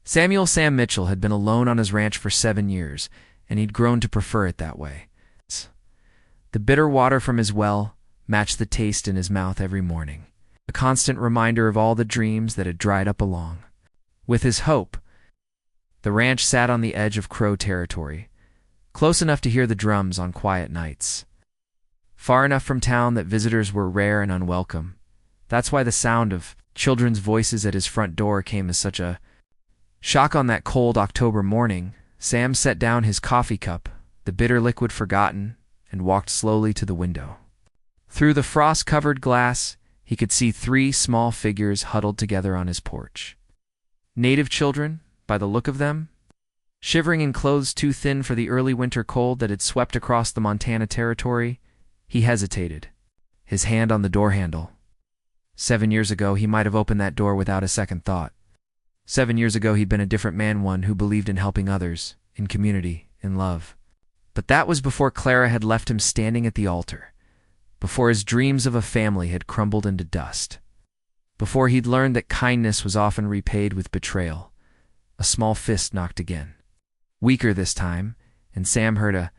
Sam Mitchell had been alone on his ranch for 7 years, and he'd grown to prefer it that way. The bitter water from his well matched the taste in his mouth every morning, a constant reminder of all the dreams that had dried up along with his hope. The ranch sat on the edge of Crow territory, close enough to hear the drums on quiet nights, far enough from town that visitors were rare and unwelcome. That's why the sound of children's voices at his front door came as such a shock on that cold October morning. Sam set down his coffee cup, the bitter liquid forgotten, and walked slowly to the window. Through the frost-covered glass, he could see 3 small figures huddled together on his porch. Native children, by the look of them, shivering in clothes too thin for the early winter cold that had swept across the Montana territory. He hesitated, his hand on the door handle. 7 years ago, he might have opened that door without a second thought. 7 years ago, he'd been a different man, one who believed in helping others, in community, in love. But that was before Clara had left him standing at the altar, before his dreams of a family had crumbled into dust, before he'd learned that kindness was often repaid with betrayal. A small fist knocked again, weaker this time, and Sam heard a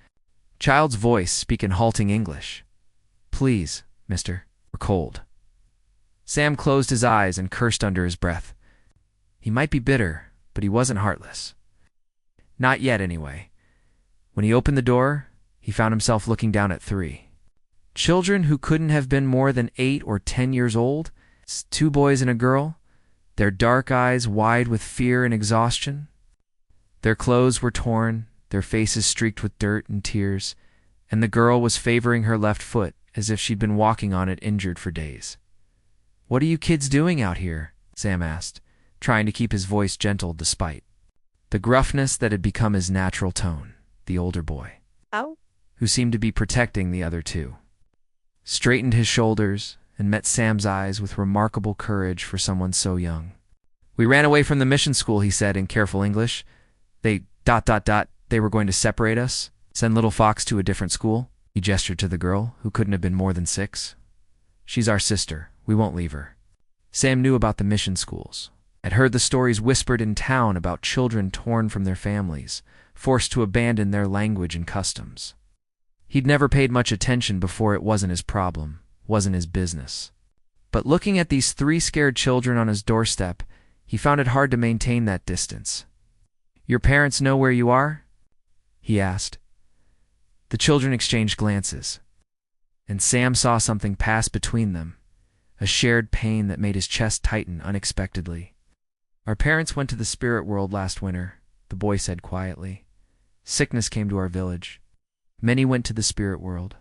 child's voice speak in halting English. "Please, mister, we're cold." Sam closed his eyes and cursed under his breath. He might be bitter, but he wasn't heartless. Not yet, anyway. When he opened the door, he found himself looking down at 3 children who couldn't have been more than 8 or 10 years old. 2 boys and a girl, their dark eyes wide with fear and exhaustion. Their clothes were torn, their faces streaked with dirt and tears, and the girl was favoring her left foot as if she'd been walking on it injured for days. "What are you kids doing out here?" Sam asked, trying to keep his voice gentle despite the gruffness that had become his natural tone. The older boy, who seemed to be protecting the other 2, straightened his shoulders and met Sam's eyes with remarkable courage for someone so young. "We ran away from the mission school," he said in careful English. They were going to separate us, send little Fox to a different school." He gestured to the girl, who couldn't have been more than 6. "She's our sister. We won't leave her." Sam knew about the mission schools, had heard the stories whispered in town about children torn from their families, forced to abandon their language and customs. He'd never paid much attention before. It wasn't his problem, wasn't his business. But looking at these 3 scared children on his doorstep, he found it hard to maintain that distance. "Your parents know where you are?" he asked. The children exchanged glances, and Sam saw something pass between them, a shared pain that made his chest tighten unexpectedly. "Our parents went to the spirit world last winter," the boy said quietly. "Sickness came to our village. Many went to the spirit world."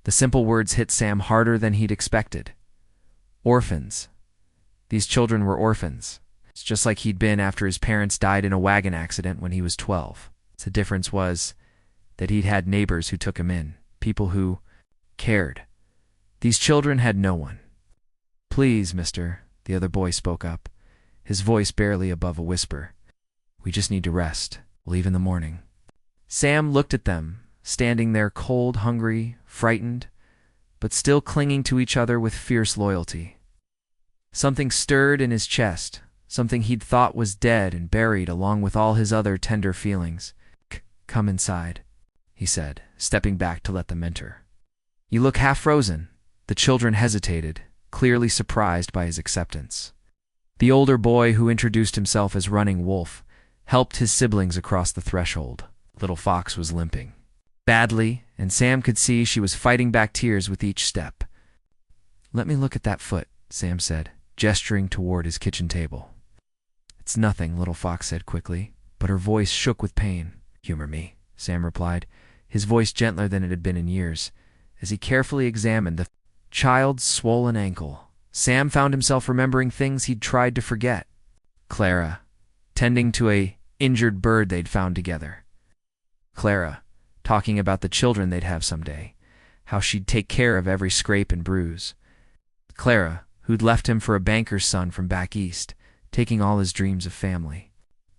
The simple words hit Sam harder than he'd expected. Orphans. These children were orphans. It's just like he'd been after his parents died in a wagon accident when he was 12. The difference was that he'd had neighbors who took him in, people who cared. These children had no one. "Please, mister," the other boy spoke up, his voice barely above a whisper. "We just need to rest. We'll leave in the morning." Sam looked at them, standing there cold, hungry, frightened, but still clinging to each other with fierce loyalty. Something stirred in his chest, something he'd thought was dead and buried along with all his other tender feelings. "Come inside," he said, stepping back to let them enter. "You look half frozen." The children hesitated, clearly surprised by his acceptance. The older boy, who introduced himself as Running Wolf, helped his siblings across the threshold. Little Fox was limping badly, and Sam could see she was fighting back tears with each step. "Let me look at that foot," Sam said, gesturing toward his kitchen table. "It's nothing," Little Fox said quickly, but her voice shook with pain. "Humor me," Sam replied, his voice gentler than it had been in years, as he carefully examined the child's swollen ankle. Sam found himself remembering things he'd tried to forget. Clara, tending to a injured bird they'd found together. Clara, talking about the children they'd have someday, how she'd take care of every scrape and bruise. Clara, who'd left him for a banker's son from back east, taking all his dreams of family.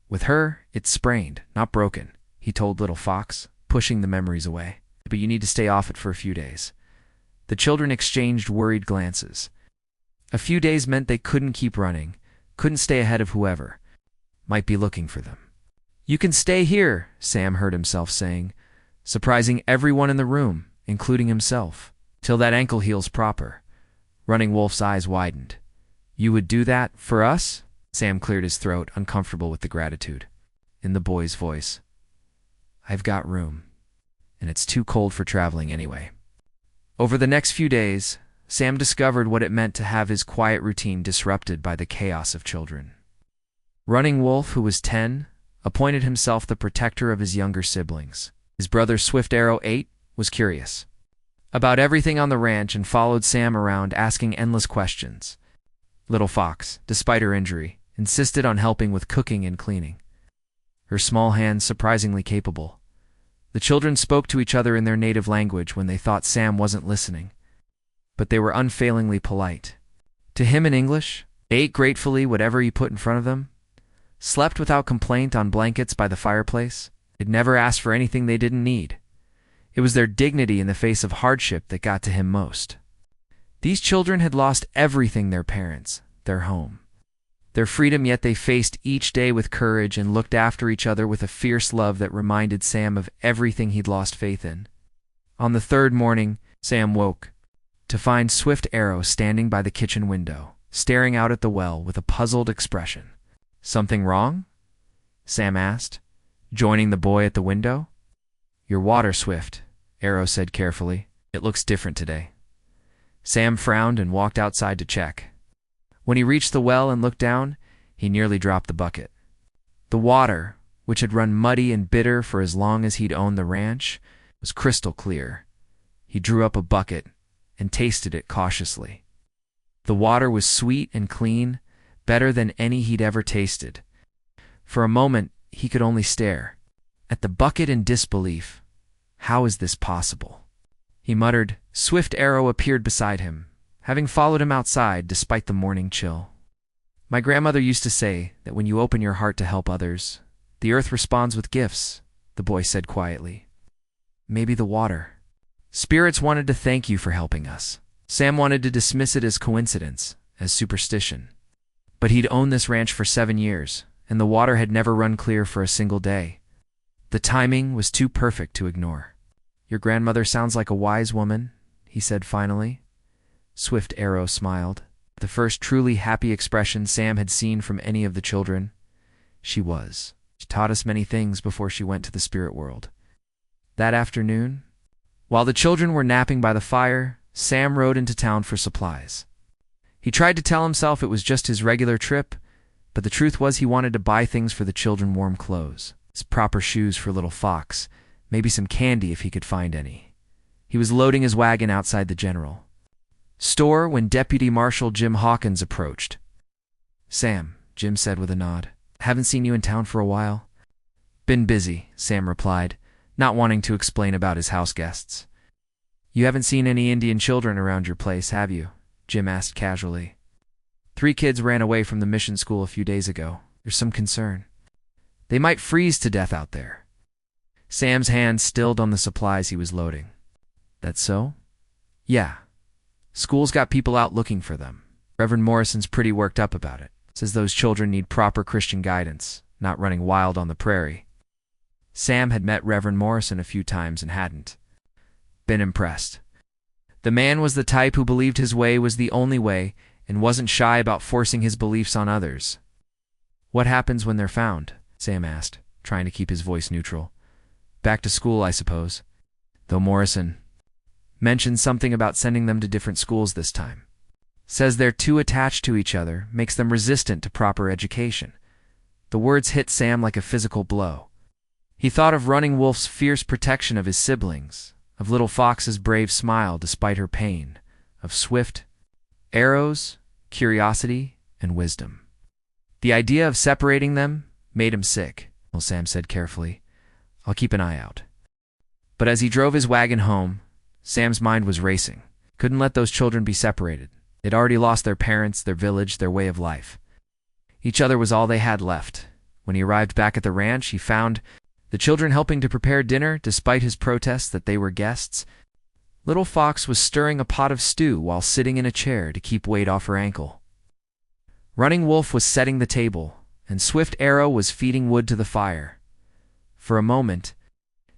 With her, it's sprained, not broken, he told Little Fox, pushing the memories away. "But you need to stay off it for a few days." The children exchanged worried glances. A few days meant they couldn't keep running, couldn't stay ahead of whoever. might be looking for them. "You can stay here," Sam heard himself saying, surprising everyone in the room, including himself, "till that ankle heals proper." Running Wolf's eyes widened. "You would do that for us?" Sam cleared his throat, uncomfortable with the gratitude. In the boy's voice, "I've got room, and it's too cold for traveling anyway." Over the next few days, Sam discovered what it meant to have his quiet routine disrupted by the chaos of children. Running Wolf, who was 10, appointed himself the protector of his younger siblings. His brother Swift Arrow, 8, was curious about everything on the ranch and followed Sam around asking endless questions. Little Fox, despite her injury, insisted on helping with cooking and cleaning, her small hands surprisingly capable. The children spoke to each other in their native language when they thought Sam wasn't listening, but they were unfailingly polite. To him in English, they ate gratefully whatever he put in front of them, slept without complaint on blankets by the fireplace. They'd never asked for anything they didn't need. It was their dignity in the face of hardship that got to him most. These children had lost everything: their parents, their home, their freedom, yet they faced each day with courage and looked after each other with a fierce love that reminded Sam of everything he'd lost faith in. On the third morning, Sam woke to find Swift Arrow standing by the kitchen window, staring out at the well with a puzzled expression. "Something wrong?" Sam asked, joining the boy at the window. "Your water, Swift," Arrow said carefully. "It looks different today." Sam frowned and walked outside to check. When he reached the well and looked down, he nearly dropped the bucket. The water, which had run muddy and bitter for as long as he'd owned the ranch, was crystal clear. He drew up a bucket and tasted it cautiously. The water was sweet and clean, better than any he'd ever tasted. For a moment, he could only stare at the bucket in disbelief. "How is this possible?" he muttered. Swift Arrow appeared beside him, having followed him outside despite the morning chill. "My grandmother used to say that when you open your heart to help others, the earth responds with gifts," the boy said quietly. "Maybe the water. Spirits wanted to thank you for helping us." Sam wanted to dismiss it as coincidence, as superstition. But he'd owned this ranch for 7 years, and the water had never run clear for a single day. The timing was too perfect to ignore. "Your grandmother sounds like a wise woman," he said finally. Swift Arrow smiled, the first truly happy expression Sam had seen from any of the children. "She was. She taught us many things before she went to the spirit world." That afternoon, while the children were napping by the fire, Sam rode into town for supplies. He tried to tell himself it was just his regular trip, but the truth was he wanted to buy things for the children: warm clothes, proper shoes for Little Fox, maybe some candy if he could find any. He was loading his wagon outside the general store when Deputy Marshal Jim Hawkins approached. "Sam," Jim said with a nod, "haven't seen you in town for a while." "Been busy," Sam replied, not wanting to explain about his house guests. "You haven't seen any Indian children around your place, have you?" Jim asked casually. 3 kids ran away from the mission school a few days ago. There's some concern. They might freeze to death out there." Sam's hand stilled on the supplies he was loading. "That's so?" "Yeah. School's got people out looking for them. Reverend Morrison's pretty worked up about it. Says those children need proper Christian guidance, not running wild on the prairie." Sam had met Reverend Morrison a few times and hadn't been impressed. The man was the type who believed his way was the only way and wasn't shy about forcing his beliefs on others. "What happens when they're found?" Sam asked, trying to keep his voice neutral. "Back to school, I suppose. Though Morrison mentioned something about sending them to different schools this time. Says they're too attached to each other, makes them resistant to proper education." The words hit Sam like a physical blow. He thought of Running Wolf's fierce protection of his siblings, of Little Fox's brave smile despite her pain, of Swift Arrow's curiosity and wisdom. The idea of separating them made him sick. "Well," Sam said carefully, "I'll keep an eye out." But as he drove his wagon home, Sam's mind was racing. Couldn't let those children be separated. They'd already lost their parents, their village, their way of life. Each other was all they had left. When he arrived back at the ranch, he found the children helping to prepare dinner, despite his protests that they were guests. Little Fox was stirring a pot of stew while sitting in a chair to keep weight off her ankle. Running Wolf was setting the table, and Swift Arrow was feeding wood to the fire. For a moment,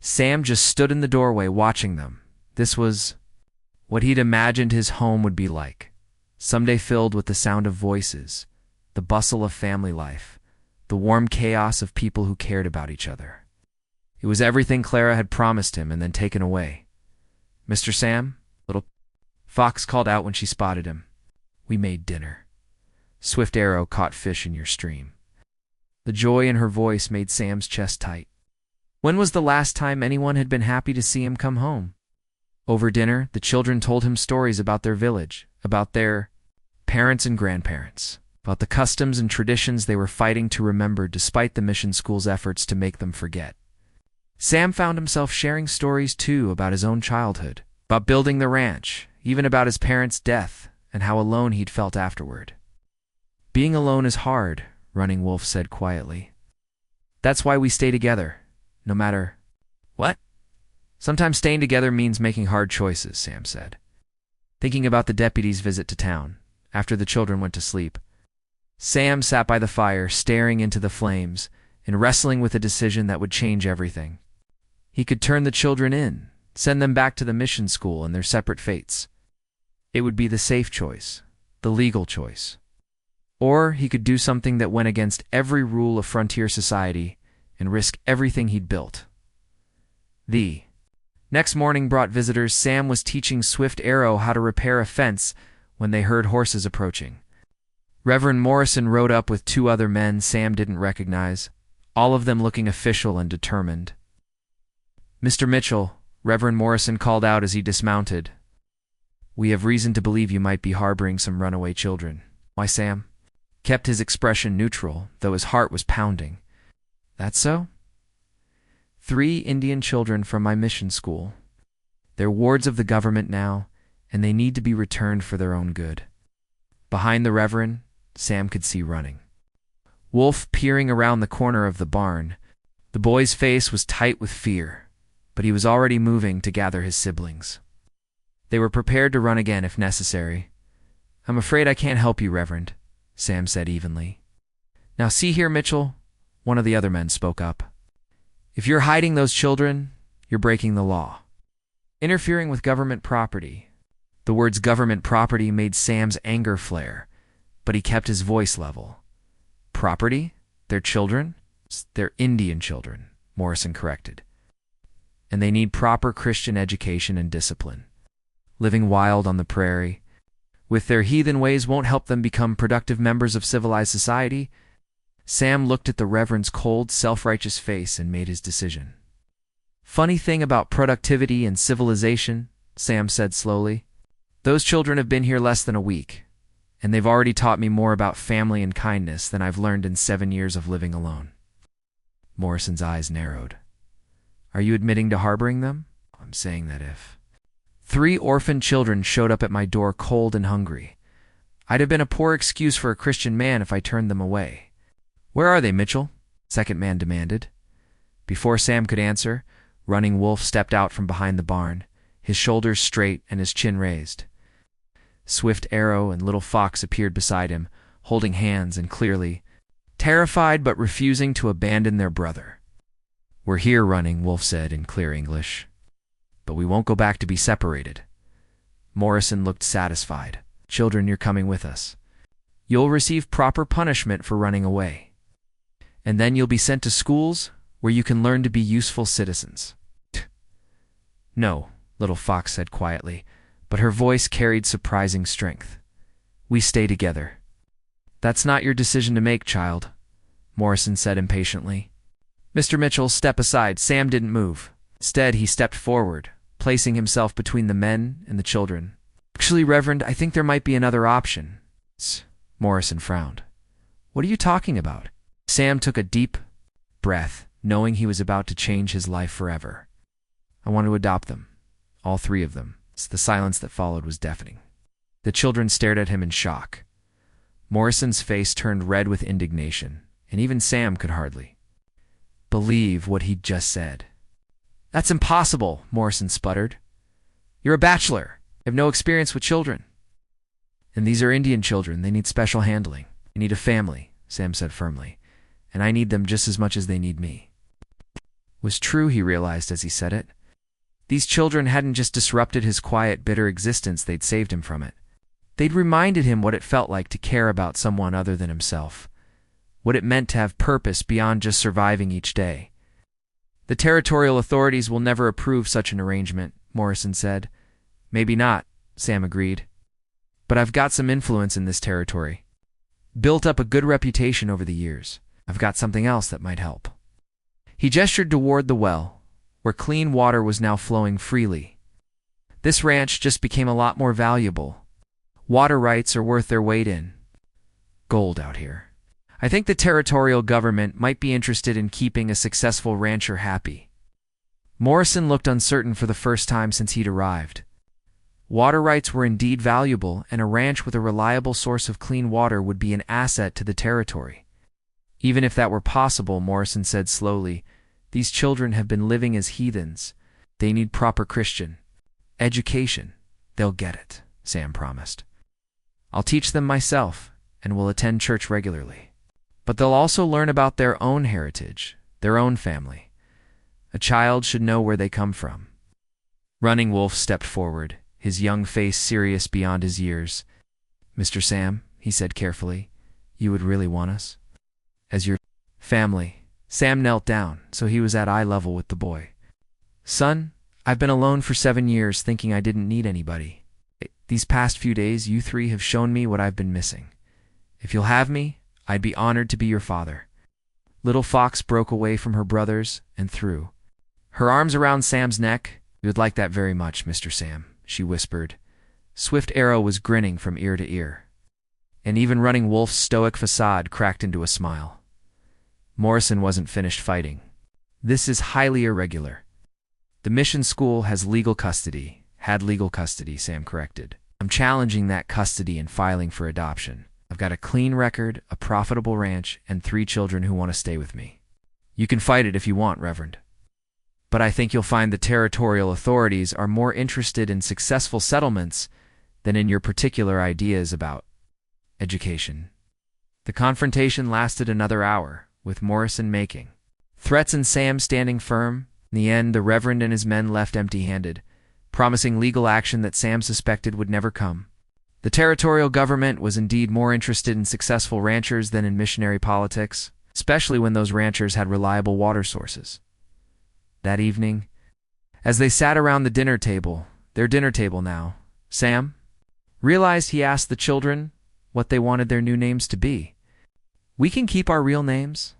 Sam just stood in the doorway watching them. This was what he'd imagined his home would be like, someday filled with the sound of voices, the bustle of family life, the warm chaos of people who cared about each other. It was everything Clara had promised him and then taken away. "Mr. Sam," little Fox called out when she spotted him. "We made dinner. Swift Arrow caught fish in your stream." The joy in her voice made Sam's chest tight. When was the last time anyone had been happy to see him come home? Over dinner, the children told him stories about their village, about their parents and grandparents, about the customs and traditions they were fighting to remember despite the mission school's efforts to make them forget. Sam found himself sharing stories, too, about his own childhood, about building the ranch, even about his parents' death and how alone he'd felt afterward. "Being alone is hard," Running Wolf said quietly. "That's why we stay together, no matter what. Sometimes staying together means making hard choices," Sam said, thinking about the deputy's visit to town. After the children went to sleep, Sam sat by the fire, staring into the flames and wrestling with a decision that would change everything. He could turn the children in, send them back to the mission school and their separate fates. It would be the safe choice, the legal choice. Or he could do something that went against every rule of frontier society and risk everything he'd built. The next morning brought visitors. Sam was teaching Swift Arrow how to repair a fence when they heard horses approaching. Reverend Morrison rode up with 2 other men Sam didn't recognize, all of them looking official and determined. "Mr. Mitchell," Reverend Morrison called out as he dismounted, "we have reason to believe you might be harboring some runaway children." "Why?" Sam kept his expression neutral, though his heart was pounding. "That's so? 3 Indian children from my mission school. They're wards of the government now, and they need to be returned for their own good." Behind the Reverend, Sam could see Running Wolf peering around the corner of the barn. The boy's face was tight with fear, but he was already moving to gather his siblings. They were prepared to run again if necessary. "I'm afraid I can't help you, Reverend," Sam said evenly. "Now see here, Mitchell," one of the other men spoke up. "If you're hiding those children, you're breaking the law. Interfering with government property." The words government property made Sam's anger flare, but he kept his voice level. "Property? They're children?" "They're Indian children," Morrison corrected. "And they need proper Christian education and discipline. Living wild on the prairie with their heathen ways won't help them become productive members of civilized society." Sam looked at the Reverend's cold, self-righteous face and made his decision. "Funny thing about productivity and civilization," Sam said slowly. "Those children have been here less than a week, and they've already taught me more about family and kindness than I've learned in 7 years of living alone." Morrison's eyes narrowed. "Are you admitting to harboring them?" "I'm saying that if 3 orphaned children showed up at my door cold and hungry, I'd have been a poor excuse for a Christian man if I turned them away." "Where are they, Mitchell?" second man demanded. Before Sam could answer, Running Wolf stepped out from behind the barn, his shoulders straight and his chin raised. Swift Arrow and Little Fox appeared beside him, holding hands and clearly terrified but refusing to abandon their brother. "We're here," Running Wolf said in clear English, "but we won't go back to be separated." Morrison looked satisfied. "Children, you're coming with us. You'll receive proper punishment for running away. And then you'll be sent to schools where you can learn to be useful citizens." "No," Little Fox said quietly, but her voice carried surprising strength. "We stay together." "That's not your decision to make, child," Morrison said impatiently. "Mr. Mitchell, step aside." Sam didn't move. Instead, he stepped forward, placing himself between the men and the children. "Actually, Reverend, I think there might be another option." Morrison frowned. "What are you talking about?" Sam took a deep breath, knowing he was about to change his life forever. "I want to adopt them. All 3 of them." The silence that followed was deafening. The children stared at him in shock. Morrison's face turned red with indignation, and even Sam could hardly believe what he'd just said. "That's impossible," Morrison sputtered. "You're a bachelor. You have no experience with children." "And these are Indian children. They need special handling. They need a family," Sam said firmly. and I need them just as much as they need me. It was true, he realized as he said it. These children hadn't just disrupted his quiet, bitter existence, they'd saved him from it. They'd reminded him what it felt like to care about someone other than himself, what it meant to have purpose beyond just surviving each day. The territorial authorities will never approve such an arrangement, Morrison said. Maybe not, Sam agreed. But I've got some influence in this territory. Built up a good reputation over the years. I've got something else that might help. He gestured toward the well, where clean water was now flowing freely. This ranch just became a lot more valuable. Water rights are worth their weight in gold out here. I think the territorial government might be interested in keeping a successful rancher happy. Morrison looked uncertain for the first time since he'd arrived. Water rights were indeed valuable, and a ranch with a reliable source of clean water would be an asset to the territory. Even if that were possible, Morrison said slowly, these children have been living as heathens. They need proper Christian education. They'll get it, Sam promised. I'll teach them myself, and will attend church regularly. But they'll also learn about their own heritage, their own family. A child should know where they come from. Running Wolf stepped forward, his young face serious beyond his years. Mr. Sam, he said carefully, you would really want us? As your family. Sam knelt down, so he was at eye level with the boy. Son, I've been alone for 7 years thinking I didn't need anybody. These past few days, you three have shown me what I've been missing. If you'll have me, I'd be honored to be your father. Little Fox broke away from her brothers and threw her arms around Sam's neck. We would like that very much, Mr. Sam, she whispered. Swift Arrow was grinning from ear to ear, and even Running Wolf's stoic facade cracked into a smile. Morrison wasn't finished fighting. This is highly irregular. The mission school has legal custody. Had legal custody, Sam corrected. I'm challenging that custody and filing for adoption. I've got a clean record, a profitable ranch, and 3 children who want to stay with me. You can fight it if you want, Reverend. But I think you'll find the territorial authorities are more interested in successful settlements than in your particular ideas about education. The confrontation lasted another hour, with Morrison making threats and Sam standing firm. In the end, the Reverend and his men left empty-handed, promising legal action that Sam suspected would never come. The territorial government was indeed more interested in successful ranchers than in missionary politics, especially when those ranchers had reliable water sources. That evening, as they sat around the dinner table, their dinner table now, Sam realized he asked the children what they wanted their new names to be. We can keep our real names?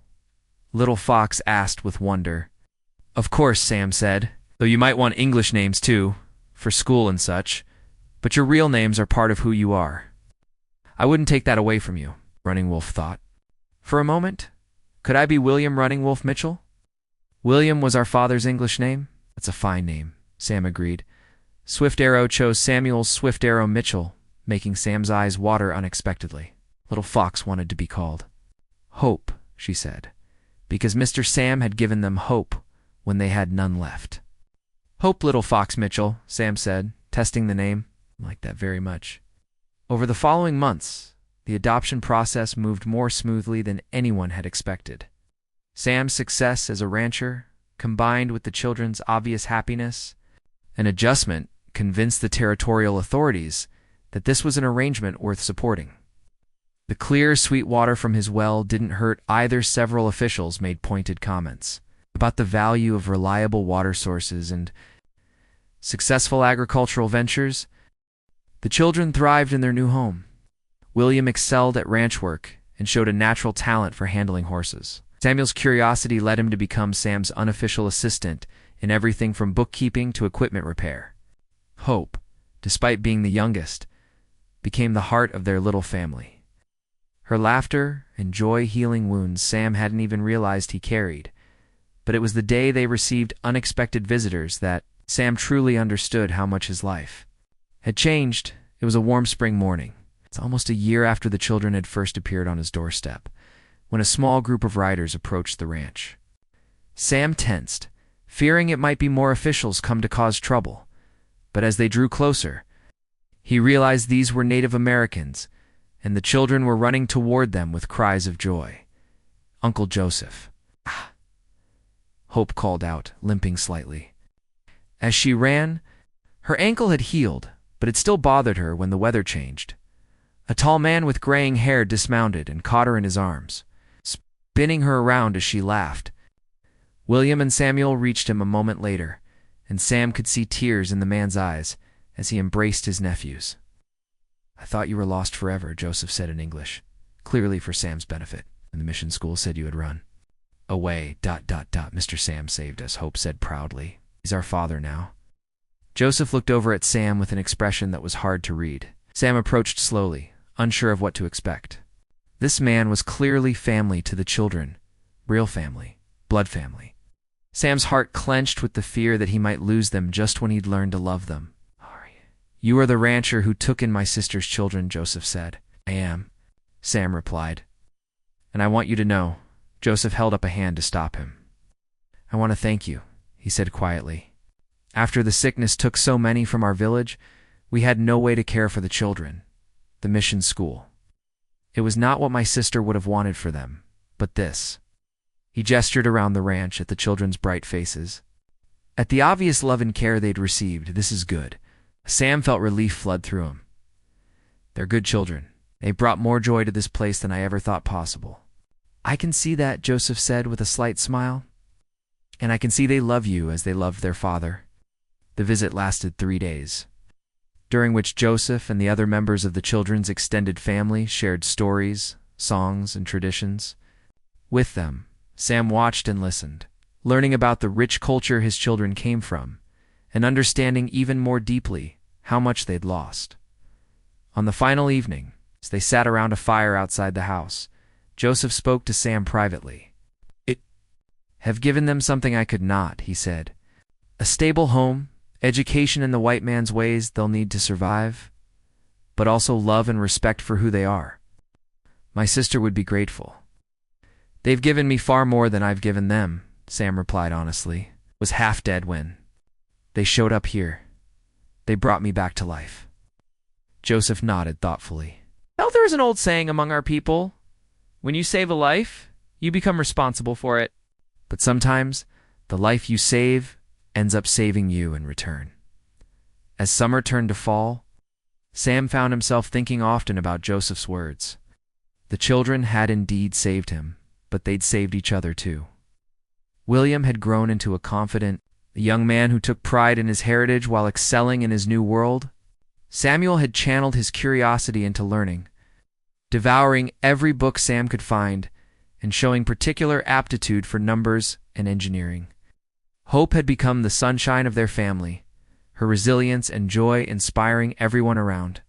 Little Fox asked with wonder. Of course, Sam said, though you might want English names too, for school and such, but your real names are part of who you are. I wouldn't take that away from you, Running Wolf thought. For a moment, could I be William Running Wolf Mitchell? William was our father's English name? That's a fine name, Sam agreed. Swift Arrow chose Samuel Swift Arrow Mitchell, making Sam's eyes water unexpectedly. Little Fox wanted to be called Hope, she said, because Mr. Sam had given them hope when they had none left. Hope, Little Fox Mitchell, Sam said, testing the name. I like that very much. Over the following months, the adoption process moved more smoothly than anyone had expected. Sam's success as a rancher, combined with the children's obvious happiness, an adjustment convinced the territorial authorities that this was an arrangement worth supporting. The clear, sweet water from his well didn't hurt either. Several officials made pointed comments about the value of reliable water sources and successful agricultural ventures. The children thrived in their new home. William excelled at ranch work and showed a natural talent for handling horses. Samuel's curiosity led him to become Sam's unofficial assistant in everything from bookkeeping to equipment repair. Hope, despite being the youngest, became the heart of their little family. Her laughter and joy healing wounds Sam hadn't even realized he carried, but it was the day they received unexpected visitors that Sam truly understood how much his life had changed. It was a warm spring morning. It's almost a year after the children had first appeared on his doorstep, when a small group of riders approached the ranch. Sam tensed, fearing it might be more officials come to cause trouble, but as they drew closer, he realized these were Native Americans, and the children were running toward them with cries of joy. Uncle Joseph. Ah, Hope called out, limping slightly. As she ran, her ankle had healed, but it still bothered her when the weather changed. A tall man with graying hair dismounted and caught her in his arms, spinning her around as she laughed. William and Samuel reached him a moment later, and Sam could see tears in the man's eyes as he embraced his nephews. "I thought you were lost forever," Joseph said in English, clearly for Sam's benefit, "and the mission school said you had run away. Mr. Sam saved us," Hope said proudly. "He's our father now." Joseph looked over at Sam with an expression that was hard to read. Sam approached slowly, unsure of what to expect. This man was clearly family to the children, real family, blood family. Sam's heart clenched with the fear that he might lose them just when he'd learned to love them. "You are the rancher who took in my sister's children," Joseph said. "I am," Sam replied. "And I want you to know," Joseph held up a hand to stop him. "I want to thank you," he said quietly. "After the sickness took so many from our village, we had no way to care for the children, the mission school. It was not what my sister would have wanted for them, but this." He gestured around the ranch at the children's bright faces. At the obvious love and care they'd received, "This is good." Sam felt relief flood through him. "They're good children. They brought more joy to this place than I ever thought possible." "I can see that," Joseph said with a slight smile. "And I can see they love you as they loved their father." The visit lasted 3 days, during which Joseph and the other members of the children's extended family shared stories, songs, and traditions. With them, Sam watched and listened, learning about the rich culture his children came from, and understanding even more deeply how much they'd lost. On the final evening, as they sat around a fire outside the house, Joseph spoke to Sam privately. "It have given them something I could not," he said. "A stable home, education in the white man's ways they'll need to survive, but also love and respect for who they are. My sister would be grateful." "They've given me far more than I've given them," Sam replied honestly. "Was half dead when they showed up here. They brought me back to life." Joseph nodded thoughtfully. "Well, there is an old saying among our people. When you save a life, you become responsible for it. But sometimes, the life you save ends up saving you in return." As summer turned to fall, Sam found himself thinking often about Joseph's words. The children had indeed saved him, but they'd saved each other too. William had grown into a confident, young man who took pride in his heritage while excelling in his new world. Samuel had channeled his curiosity into learning, devouring every book Sam could find and showing particular aptitude for numbers and engineering. Hope had become the sunshine of their family, her resilience and joy inspiring everyone around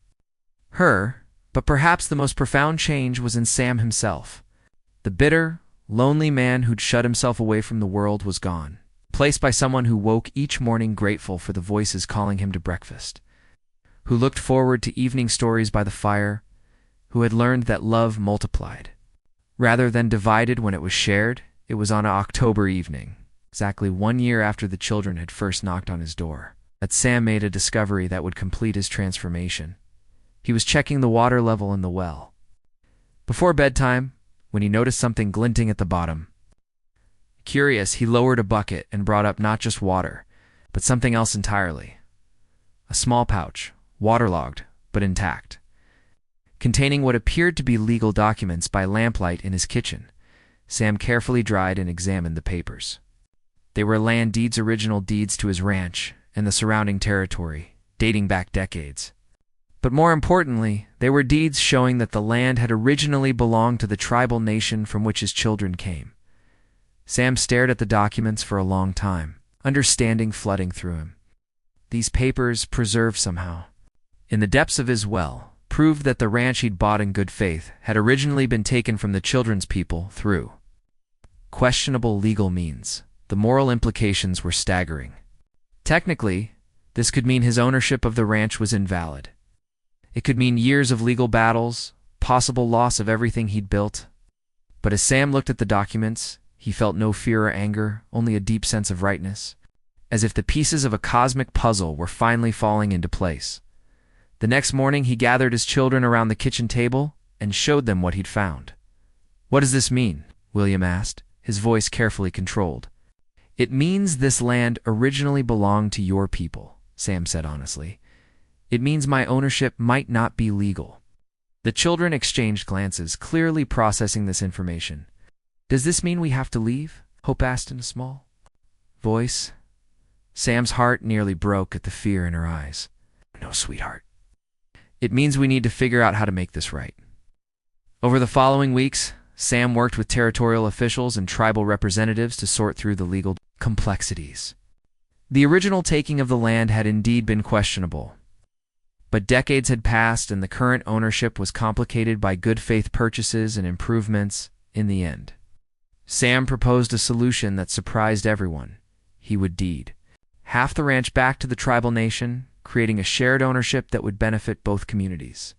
her. But perhaps the most profound change was in Sam himself. The bitter, lonely man who'd shut himself away from the world was gone, replaced by someone who woke each morning grateful for the voices calling him to breakfast, who looked forward to evening stories by the fire, who had learned that love multiplied rather than divided when it was shared. It was on an October evening, exactly 1 year after the children had first knocked on his door, that Sam made a discovery that would complete his transformation. He was checking the water level in the well before bedtime when he noticed something glinting at the bottom. Curious, he lowered a bucket and brought up not just water, but something else entirely. A small pouch, waterlogged but intact, containing what appeared to be legal documents by lamplight in his kitchen. Sam carefully dried and examined the papers. They were land deeds, original deeds to his ranch and the surrounding territory, dating back decades. But more importantly, they were deeds showing that the land had originally belonged to the tribal nation from which his children came. Sam stared at the documents for a long time, understanding flooding through him. These papers, preserved somehow in the depths of his well, proved that the ranch he'd bought in good faith had originally been taken from the children's people through questionable legal means. The moral implications were staggering. Technically, this could mean his ownership of the ranch was invalid. It could mean years of legal battles, possible loss of everything he'd built. But as Sam looked at the documents, he felt no fear or anger, only a deep sense of rightness, as if the pieces of a cosmic puzzle were finally falling into place. The next morning, he gathered his children around the kitchen table and showed them what he'd found. "What does this mean?" William asked, his voice carefully controlled. It means this land originally belonged to your people, Sam said honestly. It means my ownership might not be legal. The children exchanged glances, clearly processing this information. Does this mean we have to leave? Hope asked in a small voice. Sam's heart nearly broke at the fear in her eyes. No, sweetheart. It means we need to figure out how to make this right. Over the following weeks, Sam worked with territorial officials and tribal representatives to sort through the legal complexities. The original taking of the land had indeed been questionable, but decades had passed and the current ownership was complicated by good faith purchases and improvements in the end. Sam proposed a solution that surprised everyone. He would deed half the ranch back to the tribal nation, creating a shared ownership that would benefit both communities.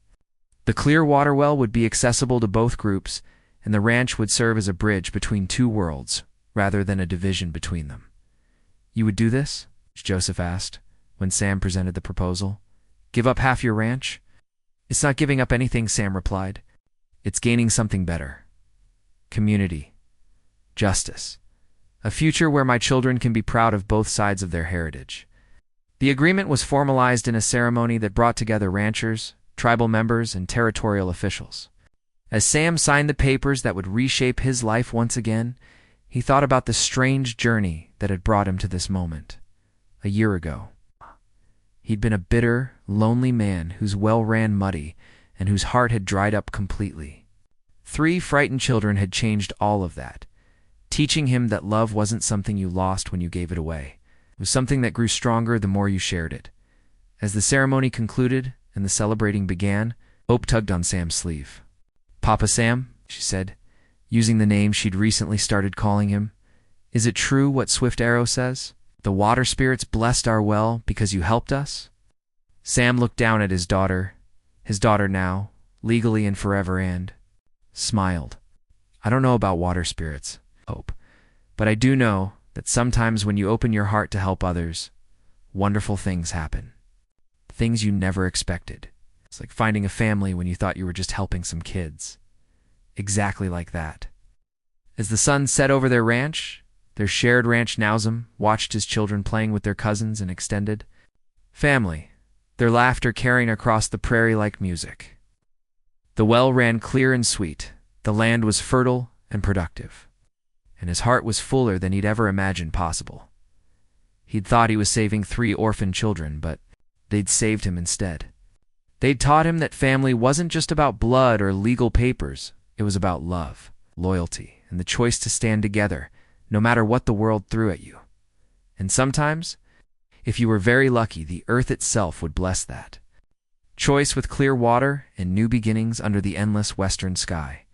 The clear water well would be accessible to both groups, and the ranch would serve as a bridge between two worlds, rather than a division between them. You would do this? Joseph asked, when Sam presented the proposal. Give up half your ranch? It's not giving up anything, Sam replied. It's gaining something better. Community. Justice. A future where my children can be proud of both sides of their heritage. The agreement was formalized in a ceremony that brought together ranchers, tribal members, and territorial officials. As Sam signed the papers that would reshape his life once again, he thought about the strange journey that had brought him to this moment. A year ago, he'd been a bitter, lonely man whose well ran muddy and whose heart had dried up completely. 3 frightened children had changed all of that, teaching him that love wasn't something you lost when you gave it away. It was something that grew stronger the more you shared it. As the ceremony concluded and the celebrating began, Hope tugged on Sam's sleeve. Papa Sam, she said, using the name she'd recently started calling him, is it true what Swift Arrow says? The water spirits blessed our well because you helped us? Sam looked down at his daughter now, legally and forever, and smiled. I don't know about water spirits, Hope, but I do know that sometimes when you open your heart to help others, wonderful things happen. Things you never expected. It's like finding a family when you thought you were just helping some kids. Exactly like that. As the sun set over their ranch, their shared ranch, Nowsam watched his children playing with their cousins and extended family, their laughter carrying across the prairie like music. The well ran clear and sweet, the land was fertile and productive, and his heart was fuller than he'd ever imagined possible. He'd thought he was saving 3 orphan children, but they'd saved him instead. They'd taught him that family wasn't just about blood or legal papers. It was about love, loyalty, and the choice to stand together, no matter what the world threw at you. And sometimes, if you were very lucky, the earth itself would bless that. Choice with clear water and new beginnings under the endless western sky.